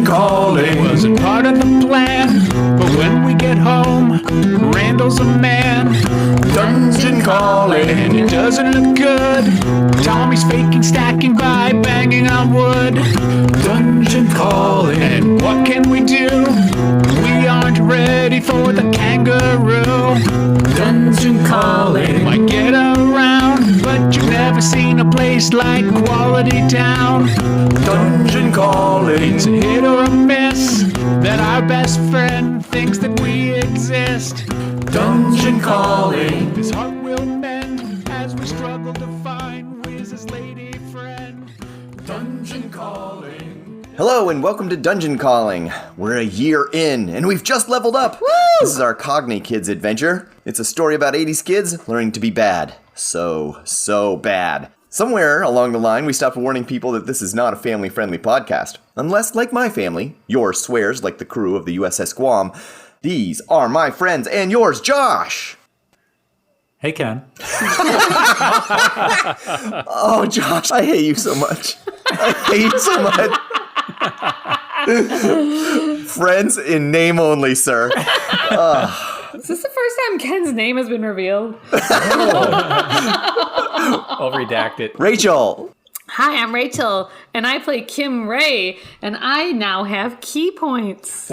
Dungeon calling wasn't part of the plan, but when we get home, Randall's a man. Dungeon calling, and it doesn't look good. Tommy's faking stacking by banging on wood. Dungeon calling, and what can we do? We aren't ready for the kangaroo. Dungeon calling, might get around, but you've never seen a place like Quality Town. Dungeon calling, it's a hit or a miss that our best friend thinks that we exist. Dungeon calling, his heart will mend as we struggle to find Wiz's lady friend. Dungeon calling. Hello and welcome to Dungeon Calling. We're a year in and we've just leveled up. Woo! This is our Cogni Kids adventure. It's a story about 80s kids learning to be bad. So bad. Somewhere along the line, we stopped warning people that this is not a family-friendly podcast. Unless, like my family, yours swears like the crew of the USS Guam. These are my friends and yours, Josh! Hey, Ken. Oh, Josh, I hate you so much. I hate you so much. Friends in name only, sir. Is this the first time Ken's name has been revealed? I'll redact it. Rachel. Hi, I'm Rachel, and I play Kim Ray, and I now have key points.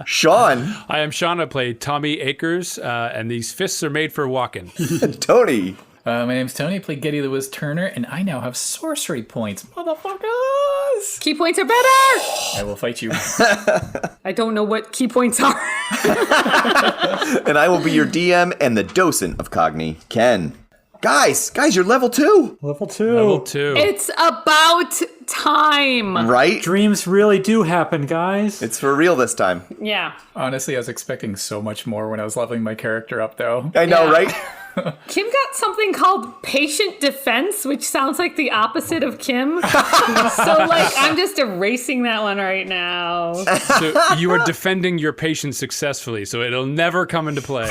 Sean. Hi, I'm Sean. I play Tommy Akers, and these fists are made for walking. Tony. My name's Tony. I play Geddy the Wiz Turner, and I now have sorcery points. Motherfuckers! Key points are better! I will fight you. I don't know what key points are. And I will be your DM and the docent of Cogni, Ken. Guys, you're level 2. Level 2. Level 2. It's about time. Right? Dreams really do happen, guys. It's for real this time. Yeah. Honestly, I was expecting so much more when I was leveling my character up, though. I know, Yeah. right? Kim got something called patient defense, which sounds like the opposite of Kim. So, I'm just erasing that one right now. So you are defending your patient successfully, so it'll never come into play.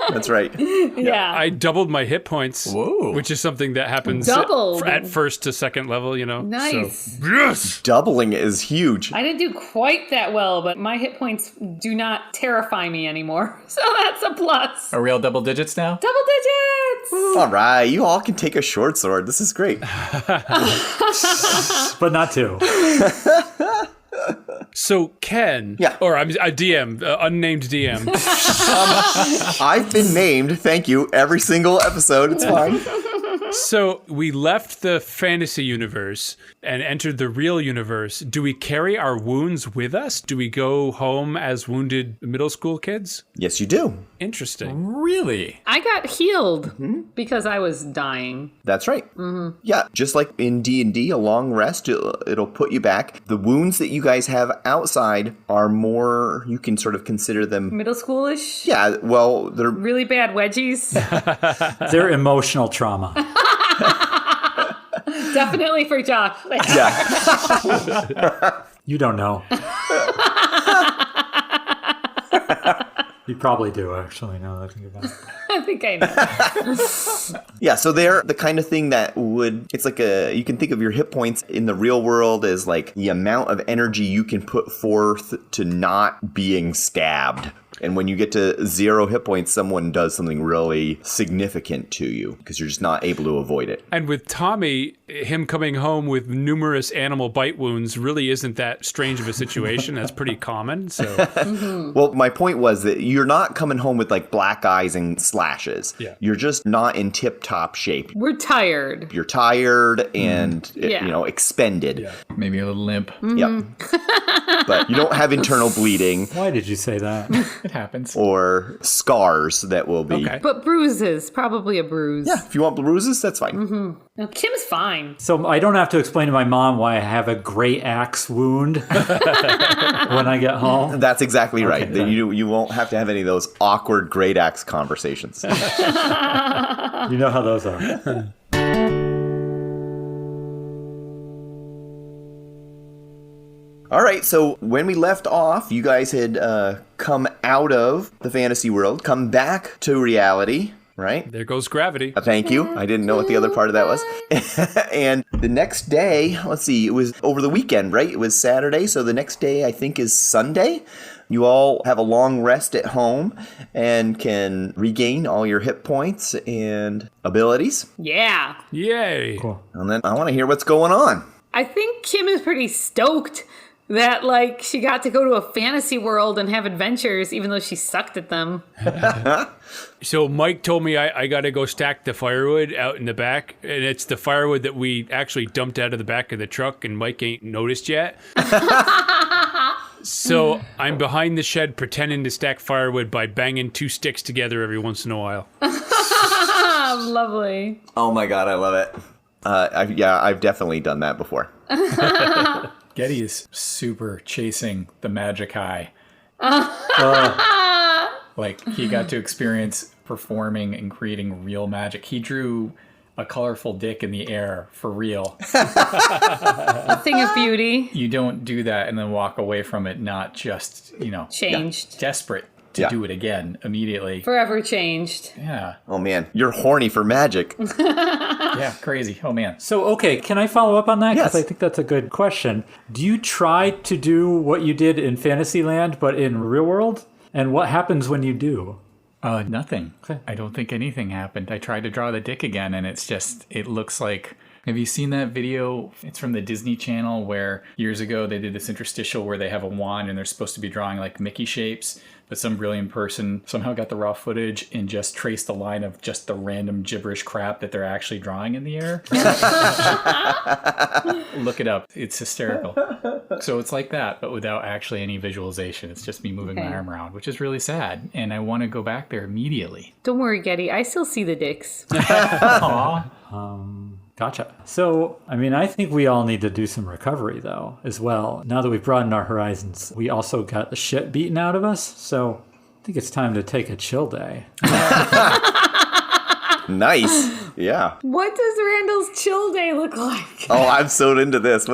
That's right. Yeah. I doubled my hit points, Whoa. which is something that happens Doubled? at first to second level, you know? Nice. So, yes! Doubling is huge. I didn't do quite that well, but my hit points do not terrify me anymore. So that's a plus. Are we all double digits now? Double digits! All right, you all can take a short sword. This is great. But not 2. So Ken, Yeah. or I'm a DM, unnamed DM. I've been named, thank you, every single episode. It's fine. So we left the fantasy universe and entered the real universe. Do we carry our wounds with us? Do we go home as wounded middle school kids? Yes, you do. Interesting. Really? I got healed because I was dying. That's right. Mm-hmm. Yeah, just like in D&D, a long rest, it'll put you back. The wounds that you guys have outside are more, you can sort of consider them... Middle schoolish? Yeah, well, they're... Really bad wedgies? They're emotional trauma. Definitely for Josh. Yeah. You don't know. You probably do, actually, now that I think about it. I think I know. Yeah, so they're the kind of thing that would, it's like you can think of your hit points in the real world as like the amount of energy you can put forth to not being stabbed. And when you get to 0 hit points, someone does something really significant to you because you're just not able to avoid it. And with Tommy, him coming home with numerous animal bite wounds really isn't that strange of a situation. That's pretty common. So, Well, my point was that you're not coming home with like black eyes and slashes. Yeah. You're just not in tip-top shape. We're tired. You're tired and, Yeah. expended. Yeah. Maybe a little limp. Yep. But you don't have internal bleeding Why did you say that? It happens. or scars that will be. Okay. But bruises. Probably a bruise. Yeah, if you want bruises, that's fine. No, Kim's fine. So I don't have to explain to my mom why I have a great axe wound when I get home. That's exactly right. then. You won't have to have any of those awkward great axe conversations. You know how those are. All right, so when we left off, you guys had come out of the fantasy world, come back to reality. right? There goes gravity. Thank you. I didn't know what the other part of that was. And the next day, let's see, it was over the weekend, right? It was Saturday, so the next day I think is Sunday. You all have a long rest at home and can regain all your hit points and abilities. Yeah. Yay. Cool. And then I want to hear what's going on. I think Kim is pretty stoked that, like, she got to go to a fantasy world and have adventures, even though she sucked at them. So Mike told me I got to go stack the firewood out in the back, and it's the firewood that we actually dumped out of the back of the truck, and Mike ain't noticed yet. So I'm behind the shed pretending to stack firewood by banging 2 sticks together every once in a while. Lovely. Oh my god, I love it. I've definitely done that before. Geddy is super chasing the magic high. Like, he got to experience performing and creating real magic. He drew a colorful dick in the air for real. A thing of beauty. You don't do that and then walk away from it not just, Changed. desperate to Yeah. do it again immediately. Forever changed. Yeah. Oh man, you're horny for magic. Yeah, crazy. Oh, man. So, okay, can I follow up on that? Because Yes. I think that's a good question. Do you try to do what you did in Fantasyland, but in real world? And what happens when you do? Nothing. Okay. I don't think anything happened. I tried to draw the dick again, and it looks like... Have you seen that video? It's from the Disney Channel where years ago they did this interstitial where they have a wand and they're supposed to be drawing like Mickey shapes, but some brilliant person somehow got the raw footage and just traced the line of just the random gibberish crap that they're actually drawing in the air. Look it up. It's hysterical. So it's like that, but without actually any visualization. It's just me moving my arm around, which is really sad. And I want to go back there immediately. Don't worry, Geddy. I still see the dicks. Aw. Gotcha. So, I mean, I think we all need to do some recovery, though, as well. Now that we've broadened our horizons, we also got the shit beaten out of us. So, I think it's time to take a chill day. Nice. Yeah. What does Randall's chill day look like? Oh, I'm so into this.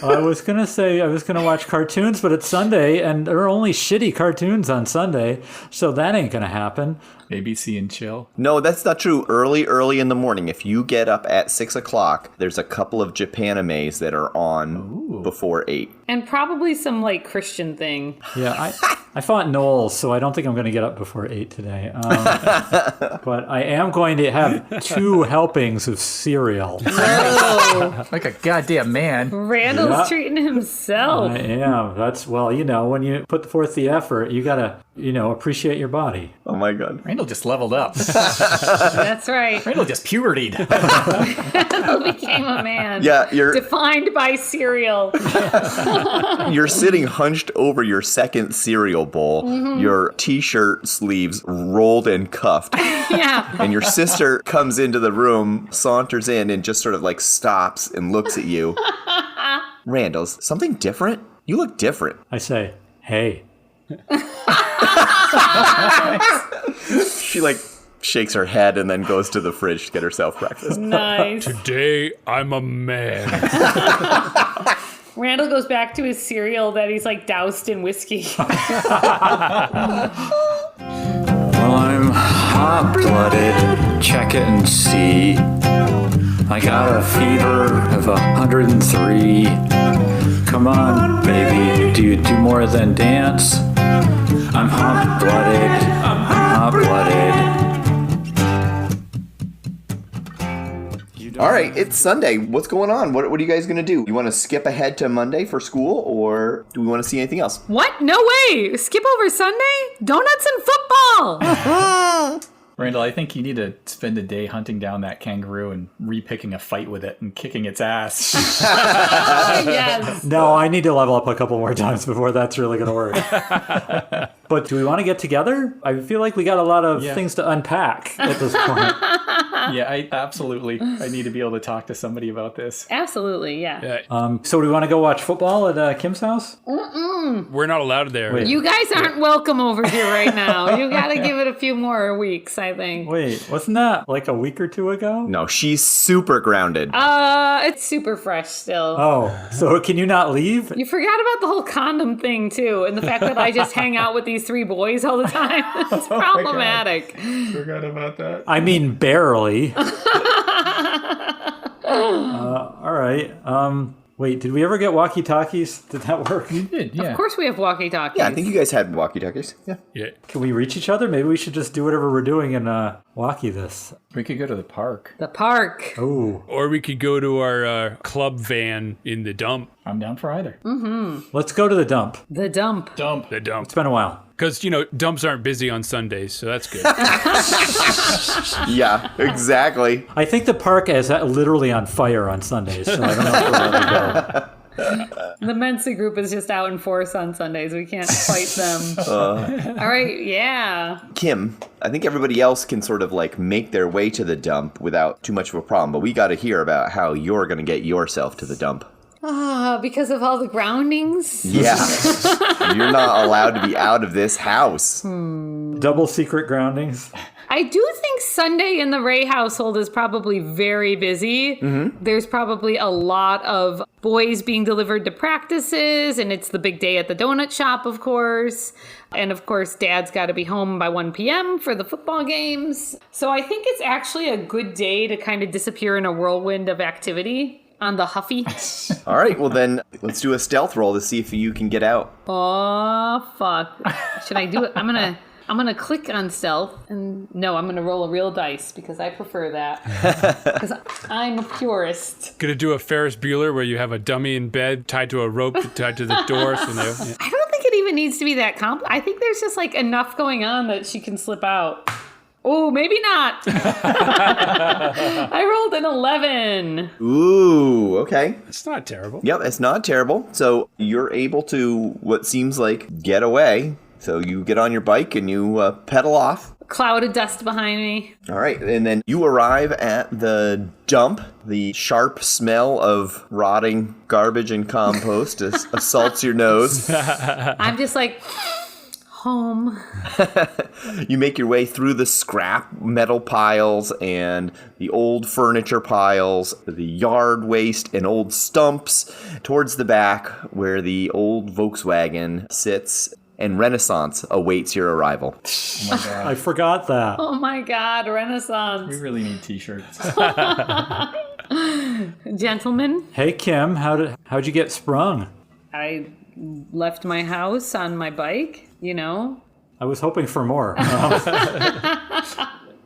I was going to say I was going to watch cartoons, but it's Sunday, and there are only shitty cartoons on Sunday, so that ain't going to happen. ABC and chill. No, that's not true. Early in the morning, if you get up at 6 o'clock, there's a couple of Japanimes that are on before 8. And probably some, like, Christian thing. Yeah, I fought Knowles, so I don't think I'm going to get up before 8 today. But I am going to have 2 helpings of cereal. Oh, Like a goddamn man. Randall's Yeah. treating himself. I am. That's, well, when you put forth the effort, you got to, appreciate your body. Oh my god. Randall just leveled up. That's right. Randall just pubertied. Randall became a man. Yeah, you're Defined by cereal. sitting hunched over your second cereal bowl, your t-shirt sleeves rolled and cuffed, Yeah. and your sister comes into the room, saunters in, and just sort of like stops and looks at you. Randall's something different? You look different. I say, hey. She like shakes her head and then goes to the fridge to get herself breakfast. Nice. Today, I'm a man. Randall goes back to his cereal that he's like doused in whiskey. Well, I'm hot-blooded. Check it and see. I got a fever of 103. Come on, baby, do you do more than dance? I'm hot-blooded. I'm hot-blooded. All right, it's Sunday. What's going on? What are you guys going to do? You want to skip ahead to Monday for school, or do we want to see anything else? What? No way! Skip over Sunday? Donuts and football! Randall, I think you need to spend a day hunting down that kangaroo and re-picking a fight with it and kicking its ass. Yes. No, I need to level up a couple more times before that's really going to work. But do we want to get together? I feel like we got a lot of things to unpack at this point. Yeah, I need to be able to talk to somebody about this. Absolutely, yeah. So do we want to go watch football at Kim's house? We're not allowed there. Wait. You guys aren't welcome over here right now. You gotta give it a few more weeks, I think. Wait, wasn't that like a week or two ago? No, she's super grounded. It's super fresh still. Oh, so can you not leave? You forgot about the whole condom thing, too, and the fact that I just hang out with these 3 boys all the time. It's problematic. Forgot about that. I mean, barely. All right. Wait, did we ever get walkie-talkies? Did that work? You did, yeah. Of course we have walkie-talkies. Yeah, I think you guys had walkie-talkies. Yeah. Yeah. Can we reach each other? Maybe we should just do whatever we're doing and walkie this. We could go to the park. The park. Oh, Or we could go to our club van in the dump. I'm down for either. let's go to the dump. The dump. Dump. The dump. It's been a while. Because, dumps aren't busy on Sundays, so that's good. Yeah, exactly. I think the park is literally on fire on Sundays, so I don't know if we're allowed to go. The Mensa group is just out in force on Sundays. We can't fight them. All right, yeah. Kim, I think everybody else can sort of like make their way to the dump without too much of a problem, but we got to hear about how you're going to get yourself to the dump. Because of all the groundings. Yeah. You're not allowed to be out of this house. Double secret groundings. I do think Sunday in the Ray household is probably very busy. There's probably a lot of boys being delivered to practices, and it's the big day at the donut shop, of course. And of course, Dad's got to be home by 1 p.m. for the football games. So I think it's actually a good day to kind of disappear in a whirlwind of activity on the Huffy. All right, well then, let's do a stealth roll to see if you can get out. Oh, fuck. Should I do it? I'm gonna click on stealth, and no, I'm gonna roll a real dice because I prefer that. Because I'm a purist. Gonna do a Ferris Bueller where you have a dummy in bed tied to a rope tied to the door. So yeah. I don't think it even needs to be that I think there's just like enough going on that she can slip out. Oh, maybe not. I rolled an 11. Ooh, okay. It's not terrible. Yep, it's not terrible. So you're able to, what seems like, get away. So you get on your bike and you pedal off. Cloud of dust behind me. All right, and then you arrive at the dump. The sharp smell of rotting garbage and compost assaults your nose. I'm just like, home. You make your way through the scrap metal piles and the old furniture piles, the yard waste and old stumps, towards the back where the old Volkswagen sits, and Renaissance awaits your arrival. Oh my god. I forgot that. Oh my God, Renaissance. We really need t-shirts. Gentlemen, Hey Kim, how'd you get sprung? I left my house on my bike, I was hoping for more.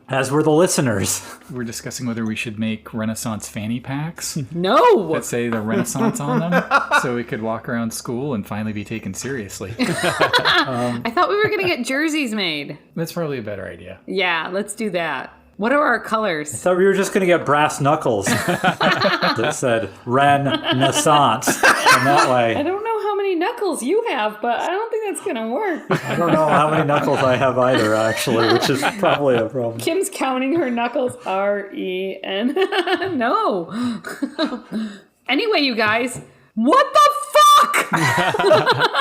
As were the listeners. We're discussing whether we should make Renaissance fanny packs No! that say the Renaissance on them so we could walk around school and finally be taken seriously. I thought we were going to get jerseys made. That's probably a better idea. Yeah, let's do that. What are our colors? Thought we were just going to get brass knuckles that said Renaissance. And that I way, don't know how many knuckles you have, but I don't think that's going to work. I don't know how many knuckles I have either, actually, which is probably a problem. Kim's counting her knuckles. R-E-N. No. Anyway, you guys, what the fuck?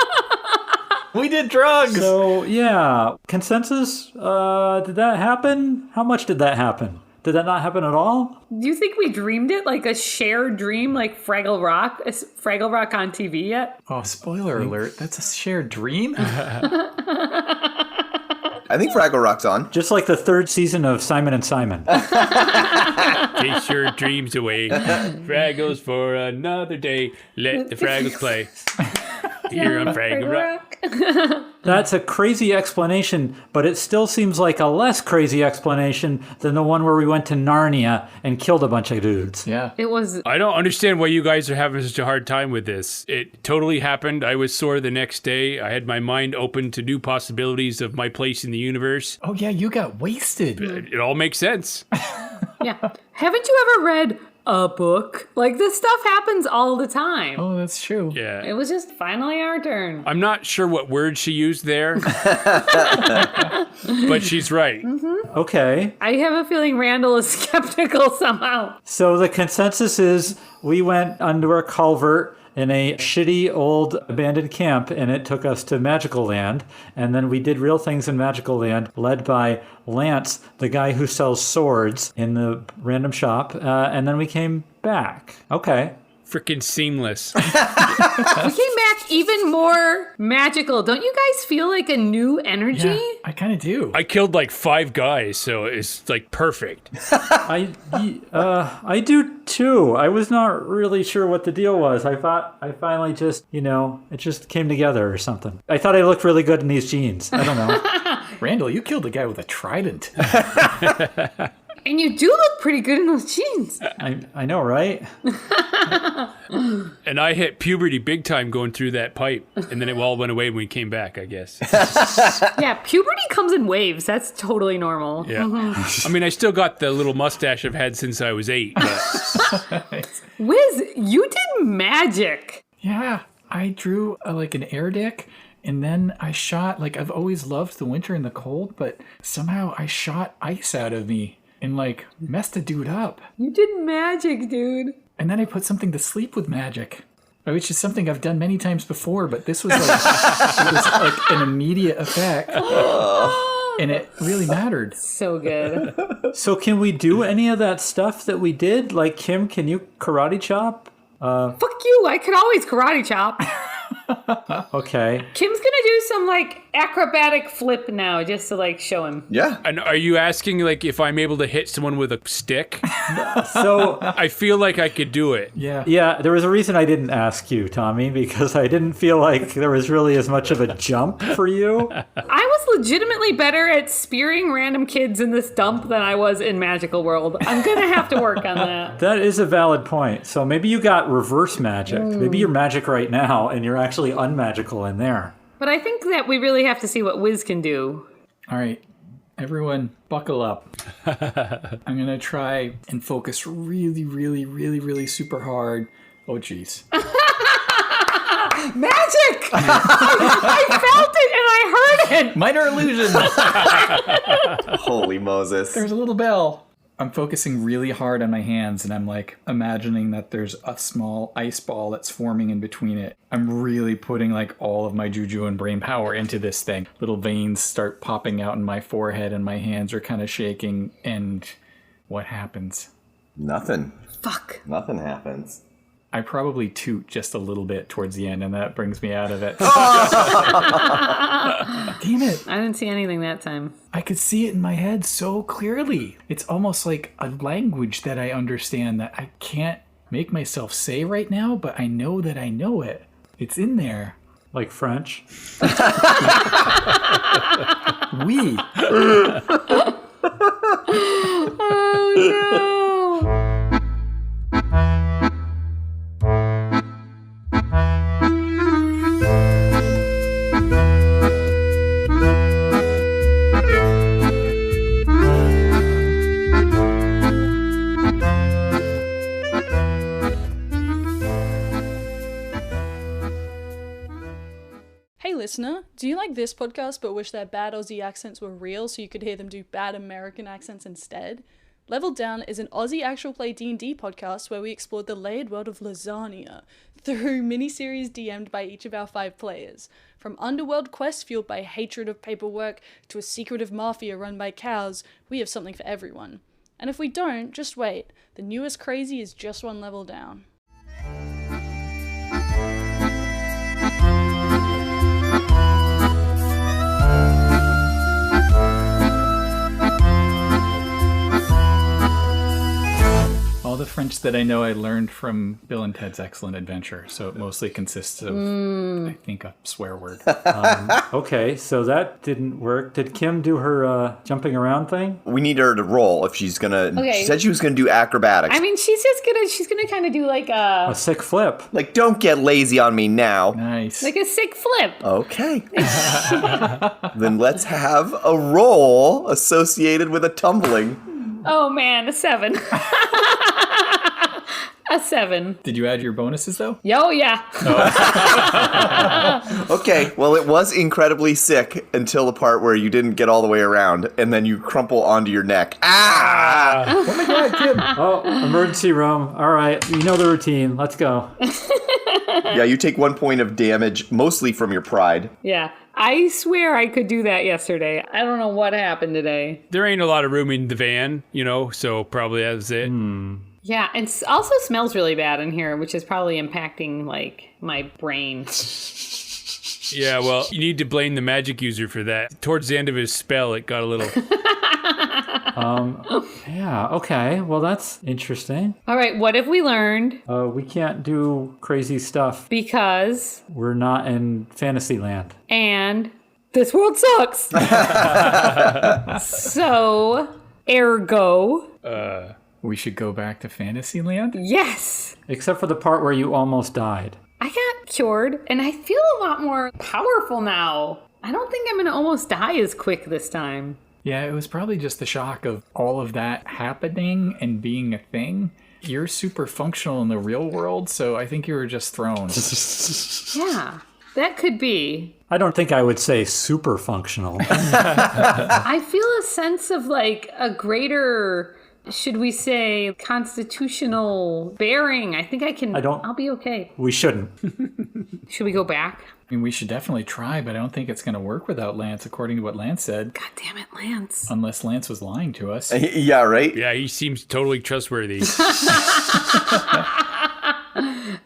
We did drugs! So, yeah, consensus, did that happen? How much did that happen? Did that not happen at all? Do you think we dreamed it like a shared dream, like Fraggle Rock? Is Fraggle Rock on TV yet? Oh, spoiler alert. That's a shared dream? I think Fraggle Rock's on. Just like the third season of Simon and Simon. Chase your dreams away. Fraggles for another day. Let the Fraggles play. Here on Fraggle Rock. That's a crazy explanation, but it still seems like a less crazy explanation than the one where we went to Narnia and killed a bunch of dudes. Yeah. It was. I don't understand why you guys are having such a hard time with this. It totally happened. I was sore the next day. I had my mind open to new possibilities of my place in the universe. Oh, yeah, you got wasted. It all makes sense. Yeah. Haven't you ever read a book? Like, this stuff happens all the time. Oh, that's true. Yeah. It was just finally our turn. I'm not sure what word she used there, but she's right. Okay, I have a feeling Randall is skeptical somehow. so the consensus is we went under a culvert in a shitty old abandoned camp, and it took us to Magical Land. And then we did real things in Magical Land, led by Lance, the guy who sells swords in the random shop. And then we came back. Okay. Freaking seamless. We came back even more magical. Don't you guys feel like a new energy? Yeah, I kind of do. I killed like 5 guys, so it's like perfect. I do too. I was not really sure what the deal was. I thought I finally just, it just came together or something. I thought I looked really good in these jeans. I don't know. Randall, you killed a guy with a trident. And you do look pretty good in those jeans. I know, right? And I hit puberty big time going through that pipe, and then it all went away when we came back, I guess. Yeah, puberty comes in waves. That's totally normal. Yeah. I mean, I still got the little mustache I've had since I was 8. But Wiz, you did magic. Yeah, I drew like an air deck, and then I shot, like, I've always loved the winter and the cold, but somehow I shot ice out of me and like messed a dude up. You did magic, dude. And then I put something to sleep with magic, which is something I've done many times before, but this was like, it was like an immediate effect. And it really mattered. So good. So can we do any of that stuff that we did? Like, Kim, can you karate chop? Fuck you. I could always karate chop. Okay. Kim's gonna do some like acrobatic flip now just to like show him. Yeah. and are you asking like if I'm able to hit someone with a stick? So, I feel like I could do it. Yeah. yeah, there was a reason I didn't ask you, Tommy, because I didn't feel like there was really as much of a jump for you. I was legitimately better at spearing random kids in this dump than I was in Magical World. I'm gonna have to work on that. That is a valid point. So maybe you got reverse magic. Maybe you're magic right now, and you're actually unmagical in there. But I think that we really have to see what Wiz can do. All right, everyone, buckle up. I'm going to try and focus really, really, really, really super hard. Oh, jeez. Magic! I felt it and I heard it! Minor illusion. Holy Moses. There's a little bell. I'm focusing really hard on my hands, and I'm like imagining that there's a small ice ball that's forming in between it. I'm really putting like all of my juju and brain power into this thing. Little veins start popping out in my forehead, and my hands are kind of shaking. And what happens? Nothing. Fuck. Nothing happens. I probably toot just a little bit towards the end, and that brings me out of it. Damn it. I didn't see anything that time. I could see it in my head so clearly. It's almost like a language that I understand that I can't make myself say right now, but I know that I know it. It's in there. Like French. Oui. Oh no! Hey listener, do you like this podcast but wish their bad Aussie accents were real so you could hear them do bad American accents instead? Leveled Down is an Aussie actual play D&D podcast where we explored the layered world of lasagna through miniseries DM'd by each of our 5 players. From underworld quests fueled by hatred of paperwork to a secretive mafia run by cows, we have something for everyone. And if we don't, just wait. The newest crazy is just one level down. All the French that I know I learned from Bill and Ted's Excellent Adventure, so it mostly consists of, I think, a swear word. Okay, so that didn't work. Did Kim do her jumping around thing? We need her to roll if she's gonna. Okay. She said she was gonna do acrobatics. I mean, she's gonna kind of do like A sick flip. Like, don't get lazy on me now. Nice. a sick flip. Okay. Then let's have a roll associated with a tumbling. Oh man, a 7. A 7. Did you add your bonuses, though? Yo, yeah. Okay, well, it was incredibly sick until the part where you didn't get all the way around, and then you crumple onto your neck. Ah! Oh my god, Kim! Oh, emergency room. All right, you know the routine. Let's go. Yeah, you take 1 point of damage, mostly from your pride. Yeah. I swear I could do that yesterday. I don't know what happened today. There ain't a lot of room in the van, so probably that's it. Yeah, and it also smells really bad in here, which is probably impacting, like, my brain. Yeah, well, you need to blame the magic user for that. Towards the end of his spell, it got a little... Yeah, okay. Well, that's interesting. All right, what have we learned? We can't do crazy stuff. Because... We're not in Fantasyland. And this world sucks. So, ergo... We should go back to Fantasyland? Yes! Except for the part where you almost died. I got cured, and I feel a lot more powerful now. I don't think I'm going to almost die as quick this time. Yeah, it was probably just the shock of all of that happening and being a thing. You're super functional in the real world, so I think you were just thrown. Yeah, that could be. I don't think I would say super functional. I feel a sense of like a greater, should we say, constitutional bearing. I think I'll be okay. We shouldn't. Should we go back? I mean, we should definitely try, but I don't think it's going to work without Lance, according to what Lance said. God damn it, Lance. Unless Lance was lying to us. Yeah, right? Yeah, he seems totally trustworthy.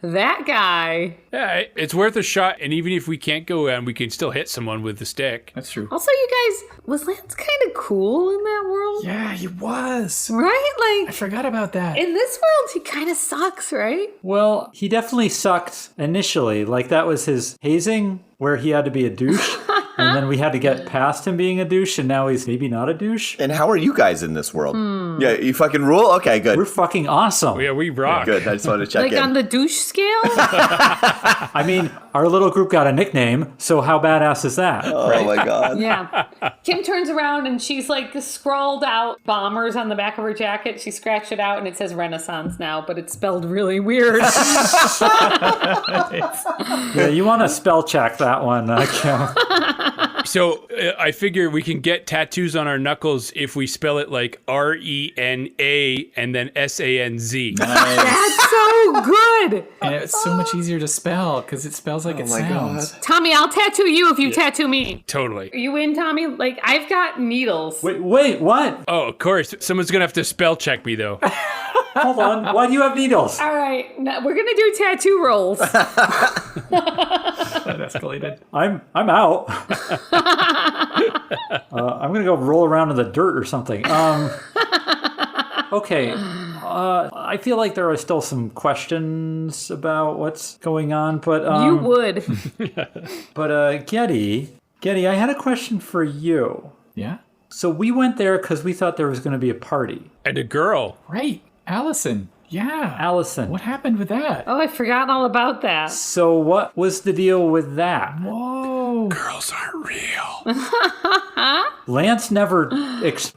That guy. Yeah, it's worth a shot, and even if we can't go in, we can still hit someone with the stick. That's true. Also, you guys, was Lance kind of cool in that world? Yeah, he was. Right? I Like, forgot about that. in this world, he kind of sucks, right? Well, he definitely sucked initially. Like, that was his hazing, where he had to be a douche. And then we had to get past him being a douche, and now he's maybe not a douche. And how are you guys in this world? Yeah, you fucking rule? Okay, good. We're fucking awesome. Yeah, we rock. Good, I just wanted to check Like in. on the douche scale? I mean, our little group got a nickname, so how badass is that? Oh my god. Yeah. Kim turns around and she's like scrawled out bombers on the back of her jacket. She scratched it out and it says Renaissance now, but it's spelled really weird. Yeah, you want to spell check that one, Kim. So I figure we can get tattoos on our knuckles if we spell it like RENA and then SANZ. That's so good. And it's so much easier to spell because it spells like it my sounds. God. Tommy, I'll tattoo you if you tattoo me. Totally. Are you in, Tommy? Like, I've got needles. Wait, what? Oh, of course. Someone's going to have to spell check me, though. Hold on. Why do you have needles? All right, now we're gonna do tattoo rolls. That escalated. I'm out. I'm gonna go roll around in the dirt or something. Okay. I feel like there are still some questions about what's going on, but You would. But Geddy, I had a question for you. Yeah? So we went there because we thought there was going to be a party. And a girl. Right. Allison. Yeah. Allison. What happened with that? Oh, I forgot all about that. So what was the deal with that? Whoa. Girls aren't real. Lance never.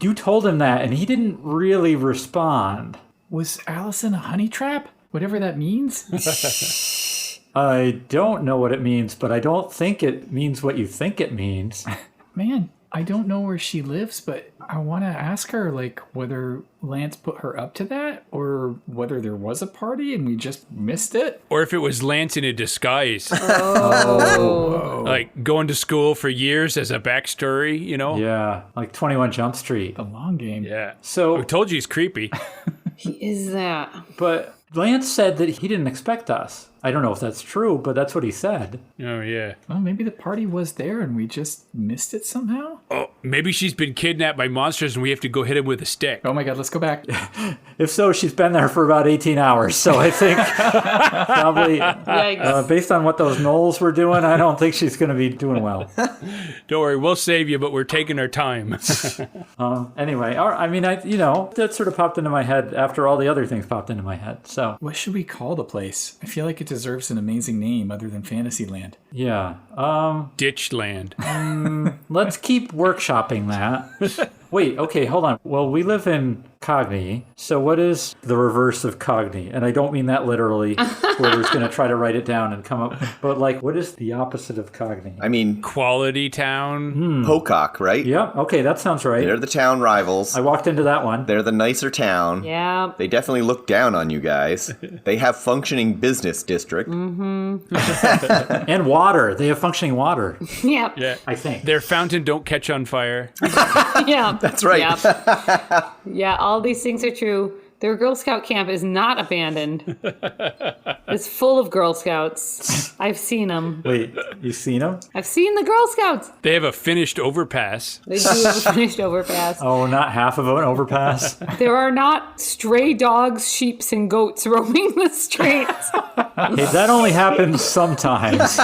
You told him that, and he didn't really respond. Was Allison a honey trap? Whatever that means? I don't know what it means, but I don't think it means what you think it means. Man, I don't know where she lives, but I want to ask her, like, whether Lance put her up to that or whether there was a party and we just missed it. Or if it was Lance in a disguise. Oh. Like going to school for years as a backstory, Yeah, like 21 Jump Street. The long game. Yeah. So, I told you he's creepy. He is that. but Lance said that he didn't expect us. I don't know if that's true, but that's what he said. Oh, yeah. Well, maybe the party was there and we just missed it somehow. Oh, maybe she's been kidnapped by monsters and we have to go hit him with a stick. Oh my God, let's go back. If so, she's been there for about 18 hours. So I think probably, Yikes. based on what those gnolls were doing, I don't think she's going to be doing well. Don't worry, we'll save you, but we're taking our time. Anyway, I mean, that sort of popped into my head after all the other things popped into my head. So, What should we call the place? I feel like it deserves an amazing name other than Fantasyland. yeah. Ditchland. Let's keep workshopping that. Wait, okay, hold on. Well, we live in Cogni. So what is the reverse of Cogni? And I don't mean that literally. Whoever's going to try to write it down and come up. But like, what is the opposite of Cogni? I mean, Quality Town. Pocock, right? Yeah, okay, that sounds right. They're the town rivals. I walked into that one. They're the nicer town. Yeah. They definitely look down on you guys. They have functioning business district. And water. They have functioning water, Yep. Yeah. I think. Their fountain don't catch on fire. Yeah. That's right. Yep. Yeah, all these things are true. Their Girl Scout camp is not abandoned. It's full of Girl Scouts. I've seen them. Wait, you seen them? I've seen the Girl Scouts. They have a finished overpass. They do have a finished overpass. Oh, not half of an overpass? There are not stray dogs, sheeps, and goats roaming the streets. Hey, that only happens sometimes.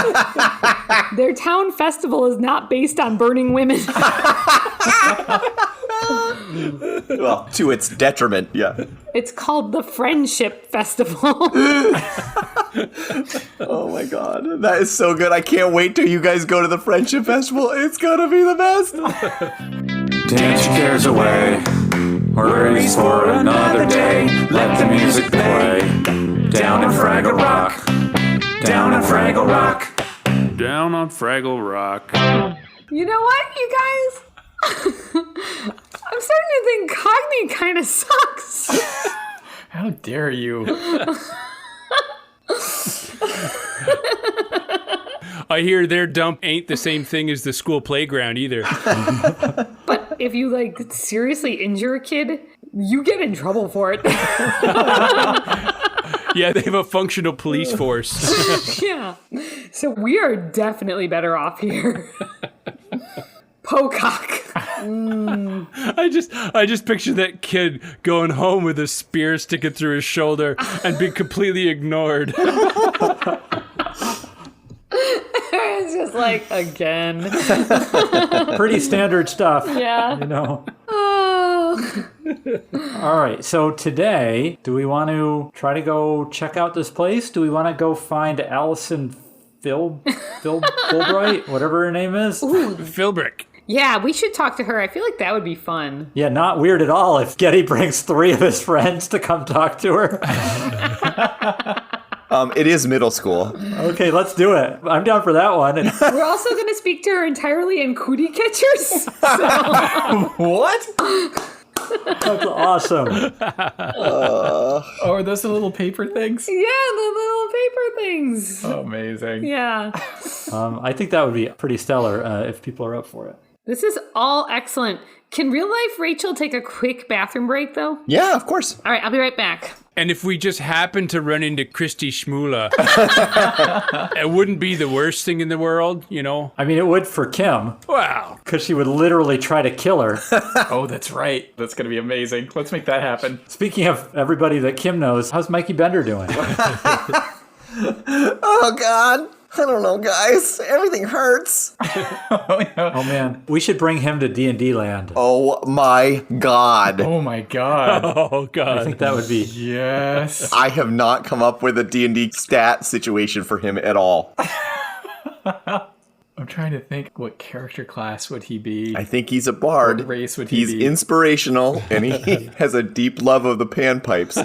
Their town festival is not based on burning women. Well, to its detriment, yeah. It's called the Friendship Festival. Oh my god, that is so good. I can't wait till you guys go to the Friendship Festival. It's gonna be the best. Dance your cares away. Worries for another day. Let the music play. Down in Fraggle Rock. Down in Fraggle Rock. Down on Fraggle Rock. You know what, you guys? I'm starting to think Cogni kind of sucks. How dare you? I hear their dump ain't the same thing as the school playground either. But if you like seriously injure a kid, you get in trouble for it. Yeah, they have a functional police force. Yeah. So we are definitely better off here. Pocock. I just picture that kid going home with a spear sticking through his shoulder and being completely ignored. It's just like, again. Pretty standard stuff. Yeah. You know. Oh. All right, so today, do we want to try to go check out this place? Do we want to go find Allison Fulbright, whatever her name is? Philbrick. Yeah, we should talk to her. I feel like that would be fun. Yeah, not weird at all if Geddy brings 3 of his friends to come talk to her. It is middle school. Okay, let's do it. I'm down for that one. And We're also going to speak to her entirely in cootie catchers. What? that's awesome. Oh, are those the little paper things? Yeah, the little paper things. Oh, amazing. Yeah. I think that would be pretty stellar if people are up for it. This is all excellent. Can real life Rachel take a quick bathroom break, though? Yeah, of course. All right, I'll be right back. And if we just happen to run into Christy Schmula, it wouldn't be the worst thing in the world, you know? I mean, it would for Kim, Wow. because she would literally try to kill her. Oh, that's right. That's going to be amazing. Let's make that happen. Speaking of everybody that Kim knows, how's Mikey Bender doing? Oh god. I don't know, guys. Everything hurts. Oh, man. We should bring him to D&D land. Oh my god. Oh my god. Oh, I God. think that would be... Yes. I have not come up with a D&D stat situation for him at all. I'm trying to think, what character class would he be? I think he's a bard. What race would he He's be? inspirational, and he has a deep love of the panpipes.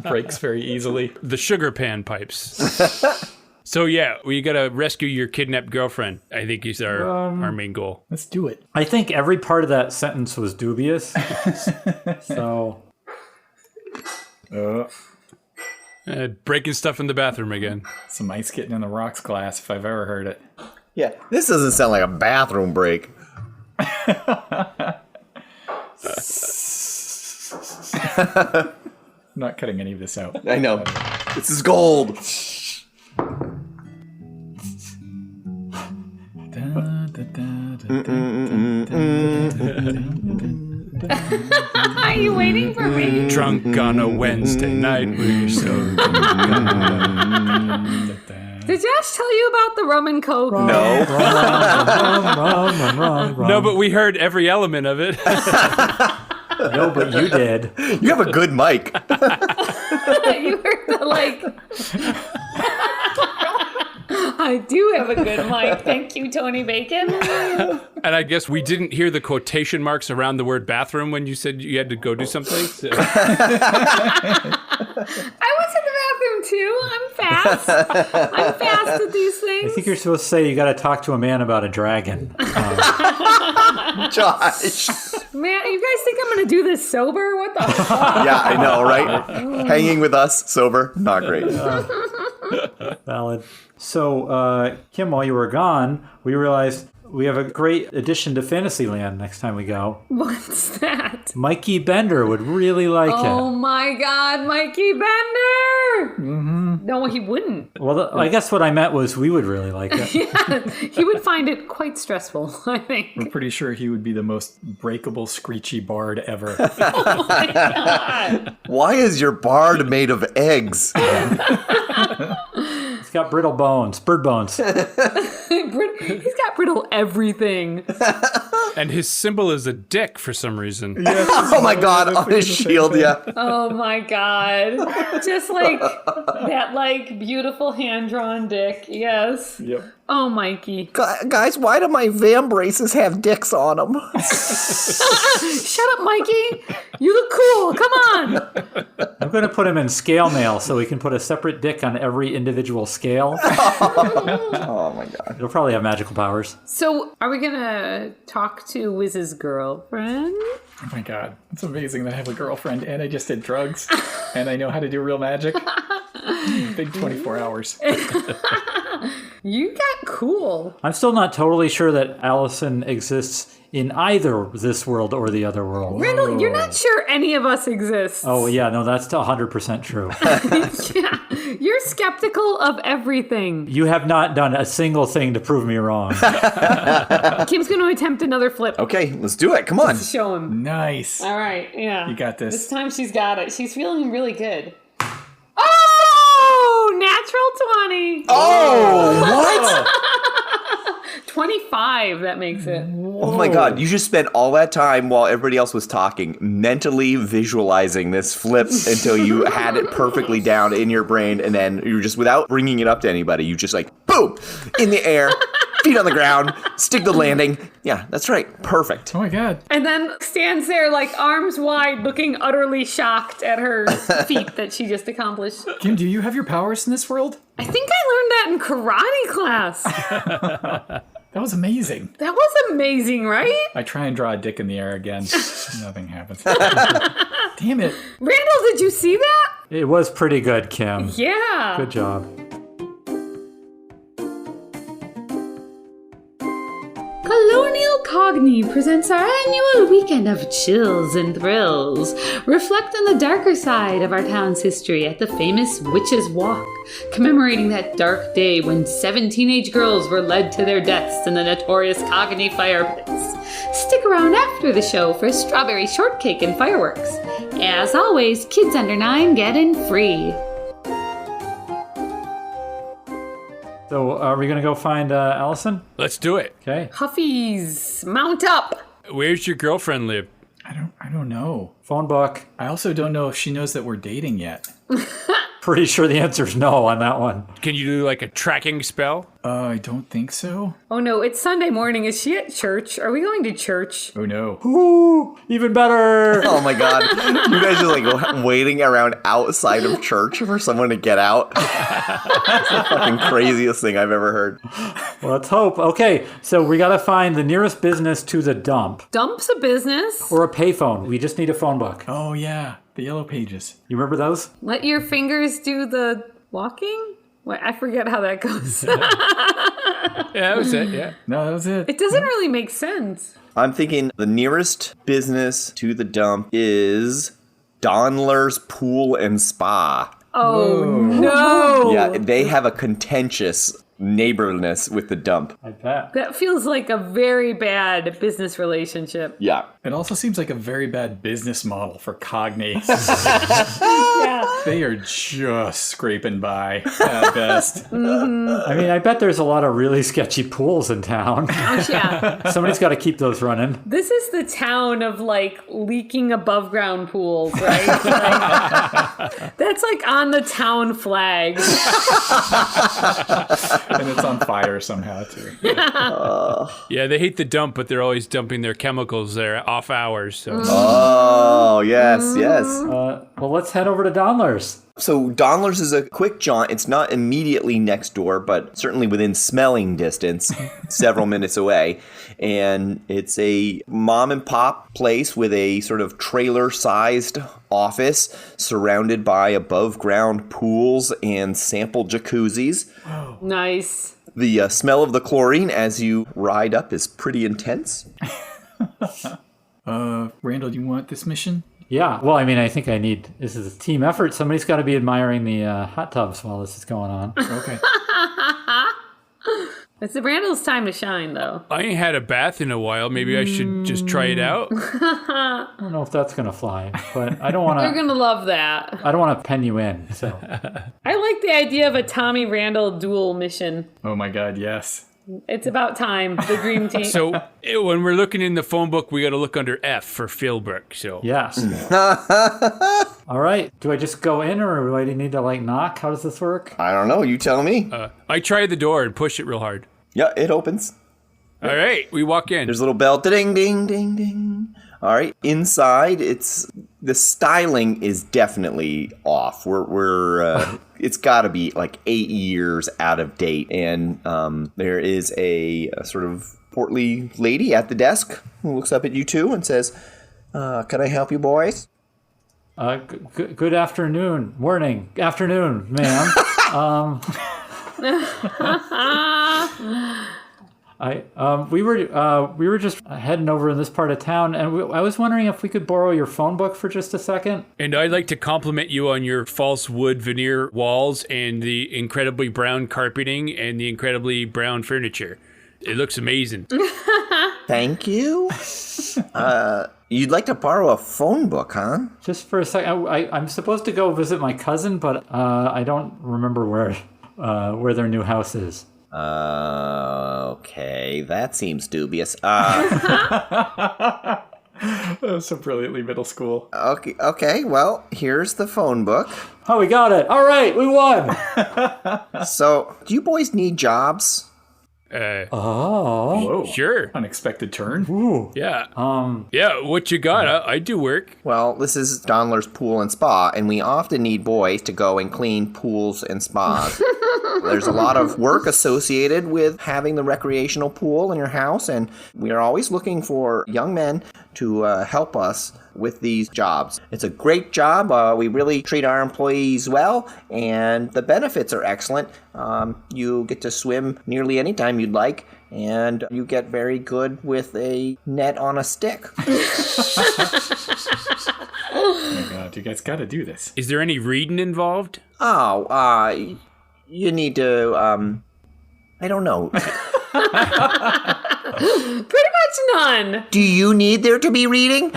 Breaks very easily. The sugar pan pipes. So, yeah, we got to rescue your kidnapped girlfriend. I think is our main goal. Let's do it. I think every part of that sentence was dubious. So... Breaking stuff in the bathroom again. Some ice getting in the rocks class, if I've ever heard it. Yeah, this doesn't sound like a bathroom break. Not cutting any of this out. I know. This is gold. Are you waiting for me? Drunk on a Wednesday night, we're so Did Josh tell you about the rum and coke? No. No, but we heard every element of it. No, but you did. You have a good mic. You heard the, like... I do have a good mic. Thank you, Tony Bacon. And I guess we didn't hear the quotation marks around the word bathroom when you said you had to go do something. So. I was in the bathroom too. I'm fast. I'm fast at these things. I think you're supposed to say you got to talk to a man about a dragon. Josh. Man, you guys think I'm going to do this sober? What the fuck? Yeah, I know, right? Hanging with us, sober, not great. Valid. So, Kim, while you were gone, we realized we have a great addition to Fantasyland next time we go. What's that? Mikey Bender would really like Oh it. my God, Mikey Bender! Mm-hmm. No, he wouldn't. Well, I guess what I meant was we would really like it. Yeah, he would find it quite stressful, I think. We're pretty sure he would be the most breakable, screechy bard ever. Oh my God. Why is your bard made of eggs? It's got brittle bones, bird bones. He's got brittle everything. And his symbol is a dick for some reason. Oh my God, on his shield, yeah. Oh my God. Just like that, like, beautiful hand-drawn dick. Yes. Yep. Oh, Mikey. Guys, why do my Vam braces have dicks on them? Shut up, Mikey. You look cool. Come on. I'm going to put him in scale mail so we can put a separate dick on every individual scale. Oh my God. It'll probably have magical powers. So, are we going to talk to Wiz's girlfriend? Oh my God. It's amazing that I have a girlfriend and I just did drugs and I know how to do real magic. Big 24 hours. You got cool. I'm still not totally sure that Allison exists in either this world or the other world. Randall, you're not sure any of us exist. Oh, yeah, no, that's 100% true. Yeah. You're skeptical of everything. You have not done a single thing to prove me wrong. Kim's going to attempt another flip. Okay, let's do it. Come on. Show him. Nice. All right, yeah. You got this. This time she's got it. She's feeling really good. Oh, natural 20. Oh, what? 25, that makes it. Oh my God, you just spent all that time while everybody else was talking, mentally visualizing this flip until you had it perfectly down in your brain, and then you were just, without bringing it up to anybody, you just like, boom, in the air, feet on the ground, stick the landing. Yeah, that's right. Perfect. Oh my God. And then stands there like arms wide, looking utterly shocked at her feat that she just accomplished. Kim, do you have your powers in this world? I think I learned that in karate class. That was amazing. That was amazing, right? I try and draw a dick in the air again. Nothing happens. Damn it. Randall, did you see that? It was pretty good, Kim. Yeah. Good job. Colonial Cogni presents our annual weekend of chills and thrills. Reflect on the darker side of our town's history at the famous Witches' Walk, commemorating that dark day when 7 teenage girls were led to their deaths in the notorious Cogni fire pits. Stick around after the show for strawberry shortcake and fireworks. As always, kids under 9 get in free. So, are we going to go find Allison? Let's do it. Okay. Huffies, mount up. Where's your girlfriend live? I don't know. Phone book. I also don't know if she knows that we're dating yet. Pretty sure the answer is no on that one. Can you do like a tracking spell? I don't think so. Oh no, it's Sunday morning. Is she at church? Are we going to church? Oh no. Ooh, even better. Oh my God. You guys are like waiting around outside of church for someone to get out. That's the fucking craziest thing I've ever heard. Well, let's hope. Okay, so we got to find the nearest business to the dump. Dump's a business. Or a payphone. We just need a phone book. Oh yeah. The yellow pages. You remember those? Let your fingers do the walking? What? I forget how that goes. Yeah, that was it, yeah. No, that was it. It doesn't really make sense. I'm thinking the nearest business to the dump is Donler's Pool and Spa. Oh, no. Yeah, they have a contentious neighborness with the dump. I bet. That feels like a very bad business relationship. Yeah. It also seems like a very bad business model for Cogni. Yeah. They are just scraping by at best. I mean, I bet there's a lot of really sketchy pools in town. Oh, yeah. Somebody's got to keep those running. This is the town of like leaking above ground pools, right? Like, that's like on the town flag. And it's on fire somehow, too. Yeah, they hate the dump, but they're always dumping their chemicals there off hours. So. Oh, yes, yes. Well, let's head over to Donler's. So Donler's is a quick jaunt. It's not immediately next door, but certainly within smelling distance, several minutes away. And it's a mom and pop place with a sort of trailer-sized office surrounded by above-ground pools and sample jacuzzis. Nice. The smell of the chlorine as you ride up is pretty intense. Randall, do you want this mission? Yeah, well, I mean, I think this is a team effort. Somebody's got to be admiring the hot tubs while this is going on. Okay. It's Randall's time to shine, though. I ain't had a bath in a while. Maybe I should just try it out. I don't know if that's going to fly, but I don't want You're to... going to love that. I don't want to pen you in, so... I like the idea of a Tommy Randall duel mission. Oh my God, yes. It's about time. The dream team. So when we're looking in the phone book, we got to look under F for Philbrook. So Yes. All right. Do I just go in, or do I need to, knock? How does this work? I don't know. You tell me. I try the door and push it real hard. Yeah, it opens. All right, we walk in. There's a little bell. Ding, ding, ding, ding. All right. Inside, the styling is definitely off. It's got to be 8 years out of date. And there is a sort of portly lady at the desk who looks up at you two and says, can I help you boys? Good afternoon. Morning. Afternoon, ma'am. We were just heading over in this part of town, and I was wondering if we could borrow your phone book for just a second. And I'd like to compliment you on your false wood veneer walls and the incredibly brown carpeting and the incredibly brown furniture. It looks amazing. Thank you. You'd like to borrow a phone book, huh? Just for a second. I'm supposed to go visit my cousin, but I don't remember where their new house is. Okay, that seems dubious. That's so brilliantly middle school. Okay, well, here's the phone book. Oh, we got it. All right, we won. So, do you boys need jobs? Whoa. Sure. Unexpected turn. Ooh. Yeah. Yeah, what you got? I do work. Well, this is Donler's Pool and Spa, and we often need boys to go and clean pools and spas. There's a lot of work associated with having the recreational pool in your house, and we are always looking for young men to help us with these jobs. It's a great job. We really treat our employees well, and the benefits are excellent. You get to swim nearly any time you'd like, and you get very good with a net on a stick. Oh my God, you guys got to do this. Is there any reading involved? You need to, I don't know. Pretty much none. Do you need there to be reading?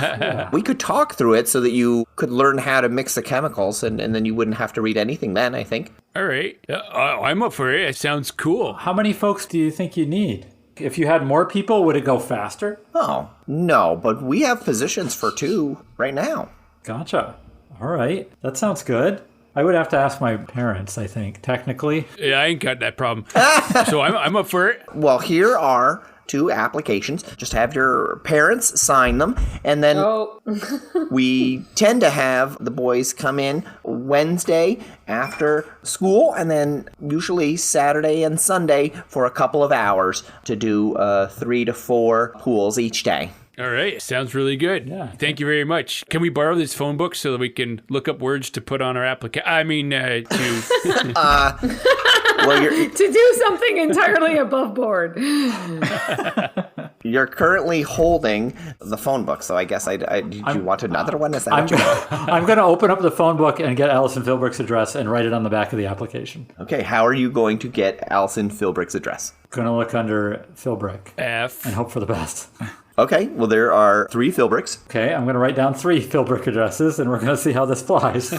We could talk through it so that you could learn how to mix the chemicals, and then you wouldn't have to read anything then, I think. All right. I'm up for it. It sounds cool. How many folks do you think you need? If you had more people, would it go faster? Oh, no, but we have positions for 2 right now. Gotcha. All right. That sounds good. I would have to ask my parents, I think, technically. Yeah, I ain't got that problem. So I'm up for it. Well, here are 2 applications. Just have your parents sign them, and then we tend to have the boys come in Wednesday after school, and then usually Saturday and Sunday for a couple of hours to do 3 to 4 pools each day. All right. Sounds really good. Yeah. Thank you very much. Can we borrow this phone book so that we can look up words to put on our application? Well, To do something entirely above board. you're currently holding the phone book, so I guess did you want another one? Is that what you want? I'm going to open up the phone book and get Allison Philbrook's address and write it on the back of the application. Okay, how are you going to get Allison Philbrick's address? Going to look under Philbrick F. and hope for the best. Okay, well, there are 3 Philbricks. Okay, I'm going to write down 3 Philbrick addresses, and we're going to see how this flies.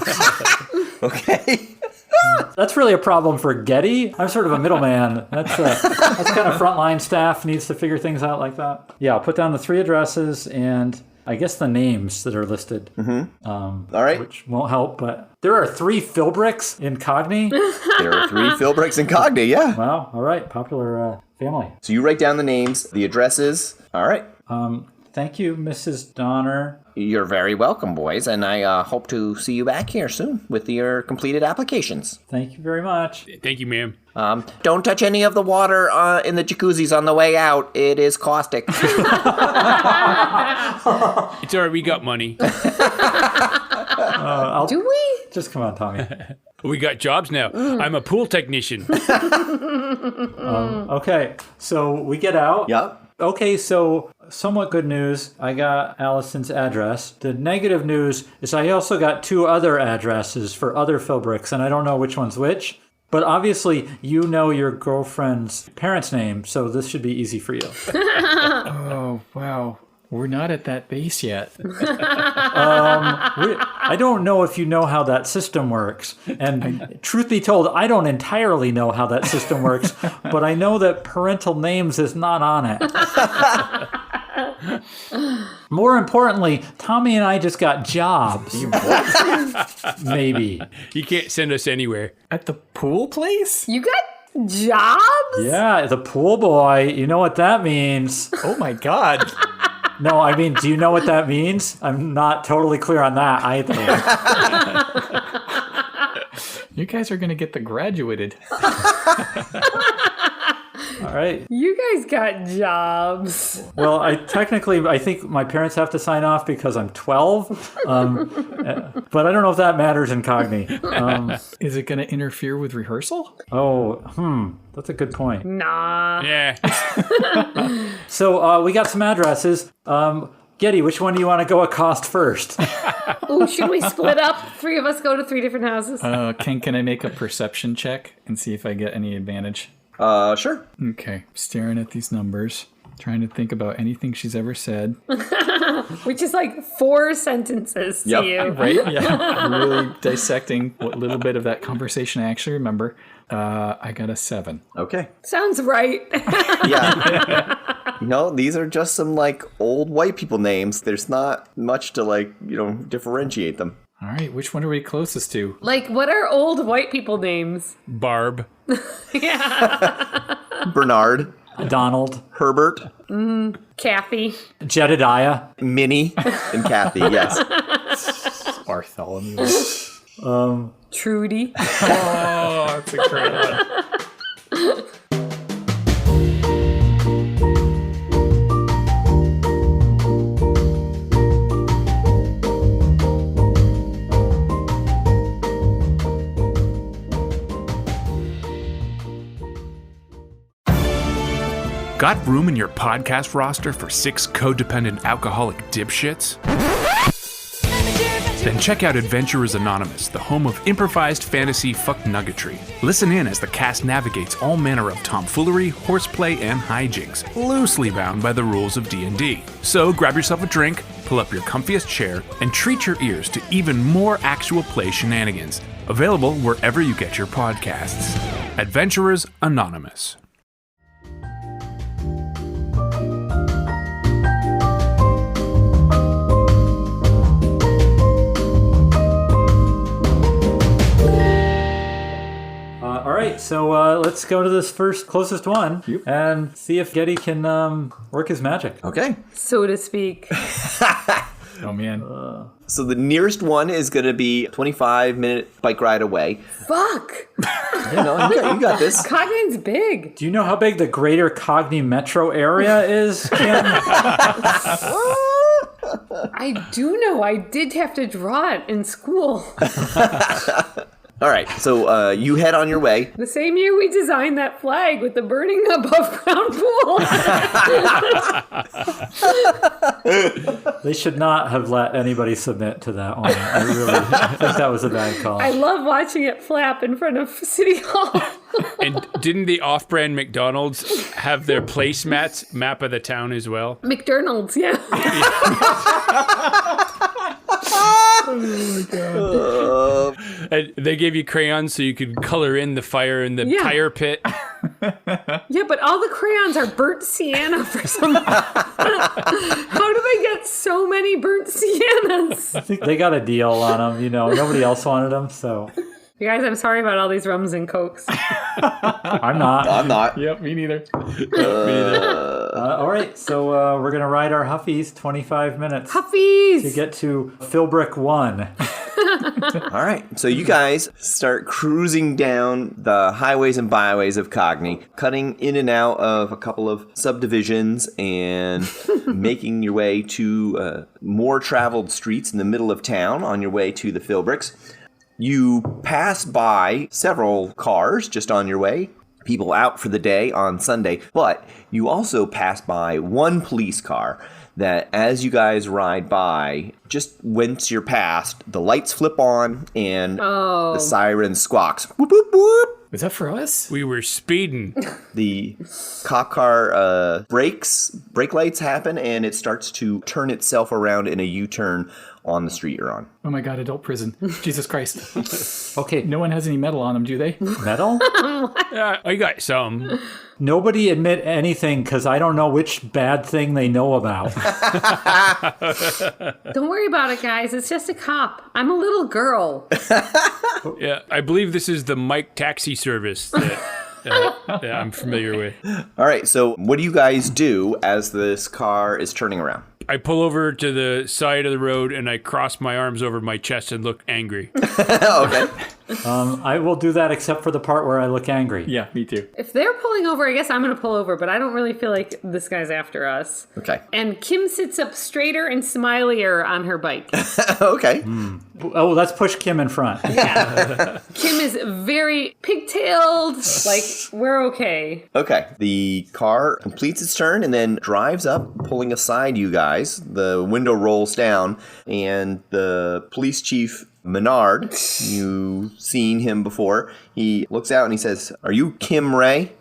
Okay. That's really a problem for Geddy. I'm sort of a middleman. That's kind of frontline staff needs to figure things out like that. Yeah, I'll put down the 3 addresses, and I guess the names that are listed. All right. Which won't help, but there are 3 Philbricks in Cogni. There are 3 Philbricks in Cogni, yeah. Wow. All right. Popular family. So you write down the names, the addresses. All right. Thank you, Mrs. Donner. You're very welcome, boys, and I hope to see you back here soon with your completed applications. Thank you very much. Thank you, ma'am. Don't touch any of the water in the jacuzzis on the way out. It is caustic. It's all right. We got money. Do we? Just come on, Tommy. We got jobs now. I'm a pool technician. Okay, so we get out. Yep. Okay, so somewhat good news. I got Allison's address. The negative news is I also got 2 other addresses for other Philbricks, and I don't know which one's which. But obviously, you know your girlfriend's parents' name, so this should be easy for you. Oh, wow. We're not at that base yet. I don't know if you know how that system works. And truth be told, I don't entirely know how that system works, but I know that parental names is not on it. More importantly, Tommy and I just got jobs. Maybe. You can't send us anywhere. At the pool place? You got jobs? Yeah, the pool boy. You know what that means. Oh my God. No, I mean, do you know what that means? I'm not totally clear on that either. You guys are going to get the graduated. All right. You guys got jobs. Well, I think my parents have to sign off because I'm 12. But I don't know if that matters in Cogni. Is it going to interfere with rehearsal? That's a good point. Nah. Yeah. So we got some addresses. Geddy, which one do you want to go accost first? Ooh, should we split up? 3 of us go to 3 different houses. Can I make a perception check and see if I get any advantage? Sure. Okay. Staring at these numbers, trying to think about anything she's ever said. Which is like 4 sentences to you. Right? Yeah. I'm really dissecting what little bit of that conversation I actually remember. I got a 7. Okay. Sounds right. Yeah. No, these are just some, like, old white people names. There's not much to, like, differentiate them. All right. Which one are we closest to? Like, what are old white people names? Barb. Yeah. Bernard. Donald. Herbert. Kathy. Jedediah. Minnie. And Kathy, yes. Bartholomew. Trudy. Oh, that's a great one. Got room in your podcast roster for 6 codependent alcoholic dipshits? Then check out Adventurers Anonymous, the home of improvised fantasy fuck-nuggetry. Listen in as the cast navigates all manner of tomfoolery, horseplay, and hijinks, loosely bound by the rules of D&D. So grab yourself a drink, pull up your comfiest chair, and treat your ears to even more actual play shenanigans. Available wherever you get your podcasts. Adventurers Anonymous. All right, so let's go to this closest one and see if Geddy can work his magic. Okay. So to speak. Oh, man. So the nearest one is going to be a 25-minute bike ride away. Fuck. You got this. Cogni's big. Do you know how big the greater Cogni metro area is, Kim? I do know. I did have to draw it in school. All right, so you head on your way. The same year we designed that flag with the burning above ground pool. They should not have let anybody submit to that one. I think that was a bad call. I love watching it flap in front of City Hall. And didn't the off-brand McDonald's have their placemats map of the town as well? McDonald's, yeah. And they gave you crayons so you could color in the fire in the tire pit. Yeah, but all the crayons are burnt sienna for some. How do they get so many burnt siennas? I think they got a deal on them. You know, nobody else wanted them, so You guys, I'm sorry about all these rums and cokes. I'm not. I'm not. Yep, me neither. All right, so we're gonna ride our Huffies 25 minutes Puppies! to get to Philbrick 1. All right, so you guys start cruising down the highways and byways of Cogni, cutting in and out of a couple of subdivisions and making your way to more traveled streets in the middle of town on your way to the Philbricks. You pass by several cars just on your way, people out for the day on Sunday, but you also pass by one police car that as you guys ride by, just once you're past, the lights flip on and the siren squawks. Whoop, whoop, whoop. Was that for us? We were speeding. The cop car brake lights happen, and it starts to turn itself around in a U-turn on the street you're on. Oh my god, adult prison. Jesus Christ. Okay, No one has any metal on them, do they? metal? I got some. Nobody admit anything because I don't know which bad thing they know about. Don't worry about it, guys. It's just a cop. I'm a little girl. Yeah, I believe this is the Mike taxi service that I'm familiar with. All right, so what do you guys do as this car is turning around? I pull over to the side of the road and I cross my arms over my chest and look angry. Okay. I will do that except for the part where I look angry. Yeah, me too. If they're pulling over, I guess I'm going to pull over, but I don't really feel like this guy's after us. Okay. And Kim sits up straighter and smilier on her bike. Okay. Oh, let's push Kim in front. Yeah. Kim is very pigtailed. Like, we're okay. Okay. The car completes its turn and then drives up, pulling aside you guys. The window rolls down, and the police chief, Menard, you've seen him before, he looks out and he says, "Are you Kim Ray?"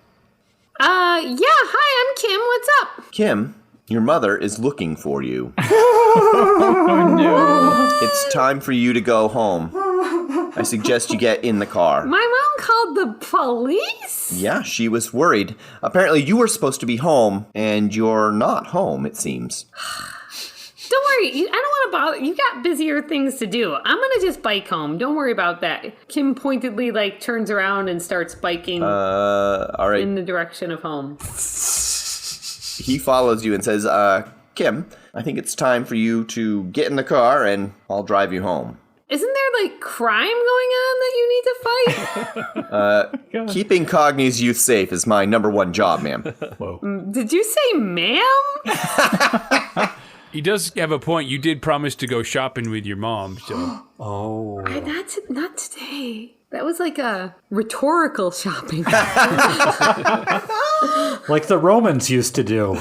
Yeah, hi, I'm Kim. What's up? Kim, your mother is looking for you. Oh no. It's time for you to go home. I suggest you get in the car. My mom called the police? Yeah, she was worried. Apparently you were supposed to be home, and you're not home, it seems. Don't worry. I don't want to bother. You got busier things to do. I'm going to just bike home. Don't worry about that. Kim pointedly, turns around and starts biking All right. in the direction of home. He follows you and says, Kim, I think it's time for you to get in the car, and I'll drive you home. Isn't there, crime going on that you need to fight? Keeping Cogni's youth safe is my #1 job, ma'am. Did you say ma'am? He does have a point. You did promise to go shopping with your mom, so. Oh. Not today. That was like a rhetorical shopping. Like the Romans used to do.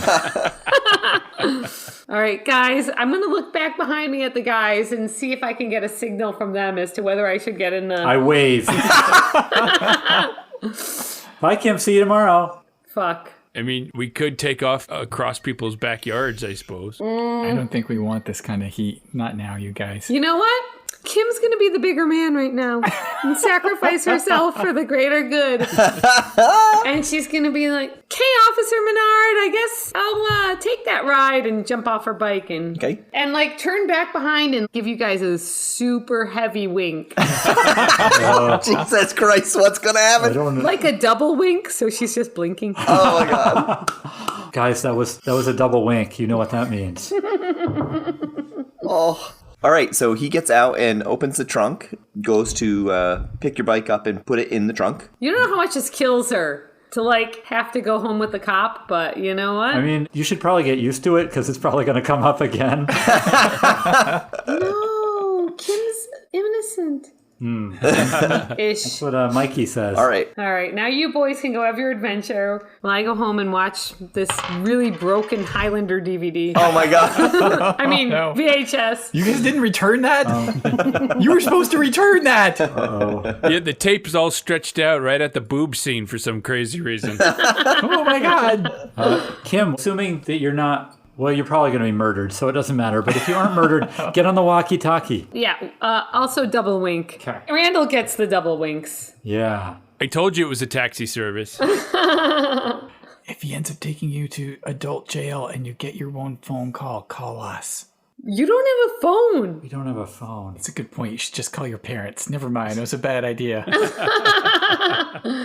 All right, guys, I'm going to look back behind me at the guys and see if I can get a signal from them as to whether I should get in the... I wave. Bye, Kim. See you tomorrow. Fuck. I mean, we could take off across people's backyards, I suppose. I don't think we want this kind of heat. Not now, you guys. You know what? Kim's going to be the bigger man right now and sacrifice herself for the greater good. And she's going to be like, "Okay, Officer Menard, I guess I'll take that ride," and jump off her bike and turn back behind and give you guys a super heavy wink. Jesus Christ, what's going to I happen? don't know. Like a double wink, so she's just blinking. Oh, my God. Guys, that was a double wink. You know what that means. Oh. All right, so he gets out and opens the trunk, goes to pick your bike up and put it in the trunk. You don't know how much this kills her to have to go home with the cop, but you know what? I mean, you should probably get used to it because it's probably going to come up again. No, Kim's innocent. Ish. That's what Mikey says. All right. All right, now you boys can go have your adventure while I go home and watch this really broken Highlander DVD. Oh, my God. I mean, no. VHS. You guys didn't return that? You were supposed to return that. Yeah, the tape's all stretched out right at the boob scene for some crazy reason. Oh my god. Kim, assuming that you're not... Well, you're probably going to be murdered, so it doesn't matter. But if you aren't murdered, get on the walkie-talkie. Yeah, also double wink. Okay. Randall gets the double winks. Yeah. I told you it was a taxi service. If he ends up taking you to adult jail and you get your own phone call, call us. You don't have a phone. We don't have a phone. It's a good point. You should just call your parents. Never mind. It was a bad idea.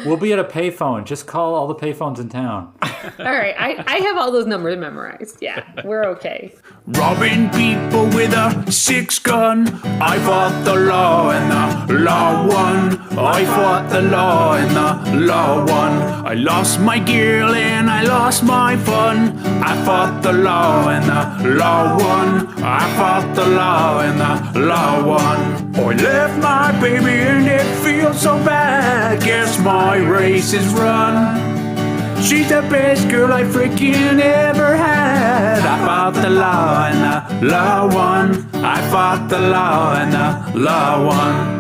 We'll be at a payphone. Just call all the payphones in town. All right, I have all those numbers memorized. Yeah, we're okay. Robbing people with a 6-gun. I fought the law and the law won. I fought the law and the law won. I lost my girl and I lost my fun. I fought the law and the law won. I fought the law and the law won. I left my baby and it feels so bad. Guess my race is run. She's the best girl I freaking ever had. I fought the law and the law won. I fought the law and the law won.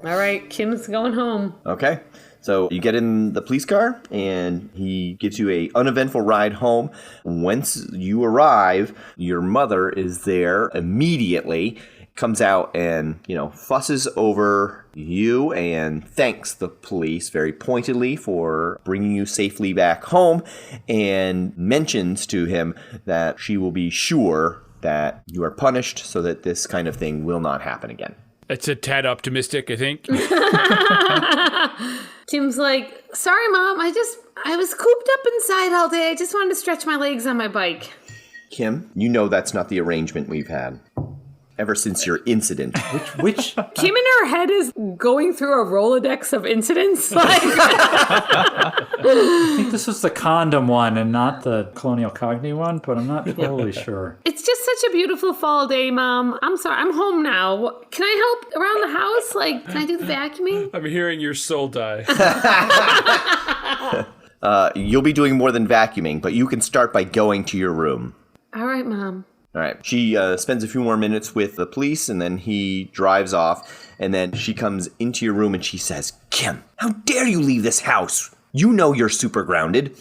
All right, Kim's going home. Okay. So you get in the police car, and he gives you a uneventful ride home. Once you arrive, your mother is there immediately, comes out and, fusses over you and thanks the police very pointedly for bringing you safely back home, and mentions to him that she will be sure that you are punished so that this kind of thing will not happen again. That's a tad optimistic, I think. Kim's like, sorry, Mom, I was cooped up inside all day. I just wanted to stretch my legs on my bike. Kim, you know that's not the arrangement we've had ever since your incident. Which Kim in her head is going through a Rolodex of incidents. Like, I think this was the condom one and not the Colonial Cogni one, but I'm not totally sure. it's just such a beautiful fall day, Mom. I'm sorry, I'm home now. Can I help around the house? Like, can I do the vacuuming? I'm hearing your soul die. You'll be doing more than vacuuming, but you can start by going to your room. All right, Mom. All right. She spends a few more minutes with the police, and then he drives off. And then she comes into your room and she says, Kim, how dare you leave this house? You know you're super grounded.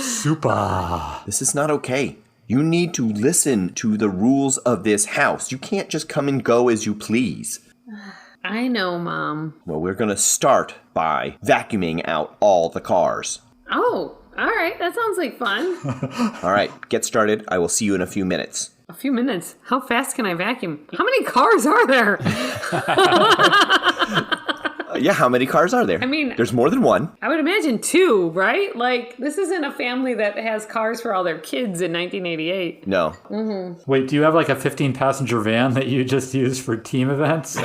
Super. This is not okay. You need to listen to the rules of this house. You can't just come and go as you please. I know, Mom. Well, we're going to start by vacuuming out all the cars. Oh, all right. That sounds like fun. All right, get started. I will see you in a few minutes. A few minutes. How fast can I vacuum? How many cars are there? Yeah, how many cars are there? I mean, there's more than one. I would imagine 2, right? Like, this isn't a family that has cars for all their kids in 1988. No. Wait, do you have like a 15-passenger van that you just use for team events?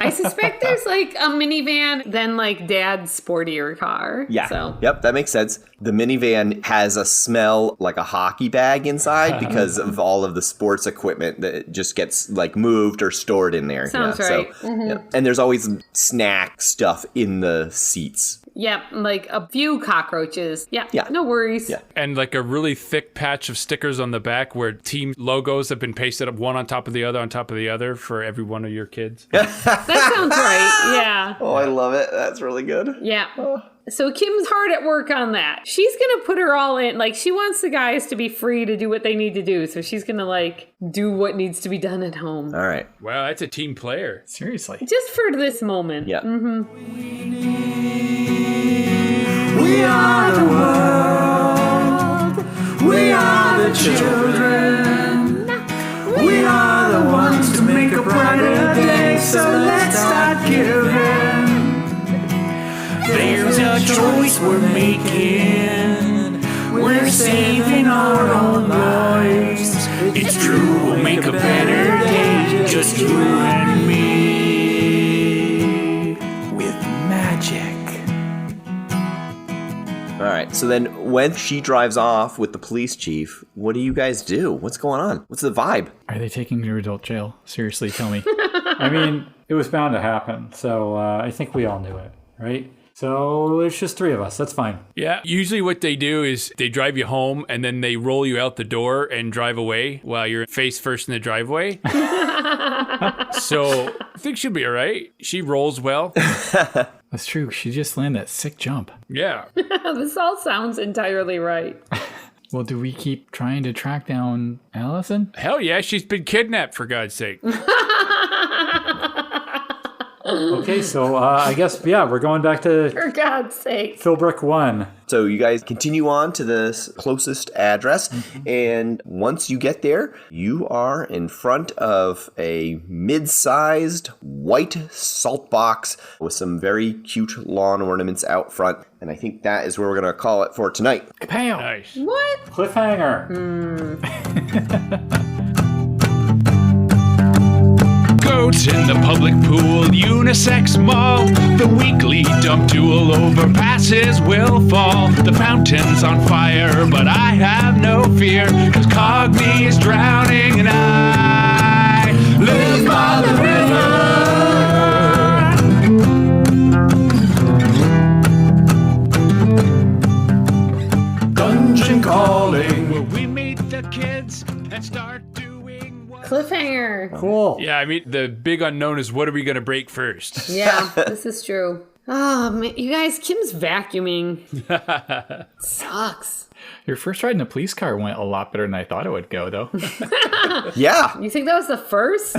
I suspect there's like a minivan, then like Dad's sportier car. Yeah. So. Yep, that makes sense. The minivan has a smell like a hockey bag inside because of all of the sports equipment that just gets like moved or stored in there. Sounds yeah, right. So, yeah. And there's always snack stuff in the seats. Yep, like a few cockroaches. Yeah, Yeah. no worries. Yeah. And like a really thick patch of stickers on the back where team logos have been pasted up one on top of the other for every one of your kids. That sounds right. Yeah. Oh, I love it. That's really good. Yeah. So Kim's hard at work on that. She's going to put her all in. Like, she wants the guys to be free to do what they need to do. So she's going to, like, do what needs to be done at home. All right. Wow, that's a team player. Seriously. Just for this moment. Yeah. We are the world. We are the children. We are the ones to make a brighter day. So let's start giving. There's a choice we're making. We're saving our own lives. It's true, we'll make a better day. Just you and me. With magic. All right. So then when she drives off with the police chief, what do you guys do? What's going on? What's the vibe? Are they taking you to adult jail? Seriously, tell me. I mean, it was bound to happen. So I think we all knew it, right? So it's just 3 of us. That's fine. Yeah, usually what they do is they drive you home and then they roll you out the door and drive away while you're face first in the driveway. So I think she'll be all right. She rolls well. That's true. She just landed that sick jump. Yeah. This all sounds entirely right. Well, do we keep trying to track down Allison? Hell yeah, she's been kidnapped, for God's sake. Okay, so I guess, yeah, we're going back to For God's sake. Philbrook 1. So you guys continue on to the closest address, and once you get there, you are in front of a mid-sized white salt box with some very cute lawn ornaments out front, and I think that is where we're going to call it for tonight. Bam! Nice. What? Cliffhanger. Goats in the public pool, unisex mall. The weekly dump duel overpasses will fall. The fountain's on fire, but I have no fear, 'cause Cogni is drowning and I live by the river. Dungeon calling, where we meet the kids and start doing what... Cliffhanger. Cool. Yeah, I mean, the big unknown is what are we going to break first? Yeah, this is true. Oh, man, you guys, Kim's vacuuming. Sucks. Your first ride in a police car went a lot better than I thought it would go, though. Yeah! You think that was the first?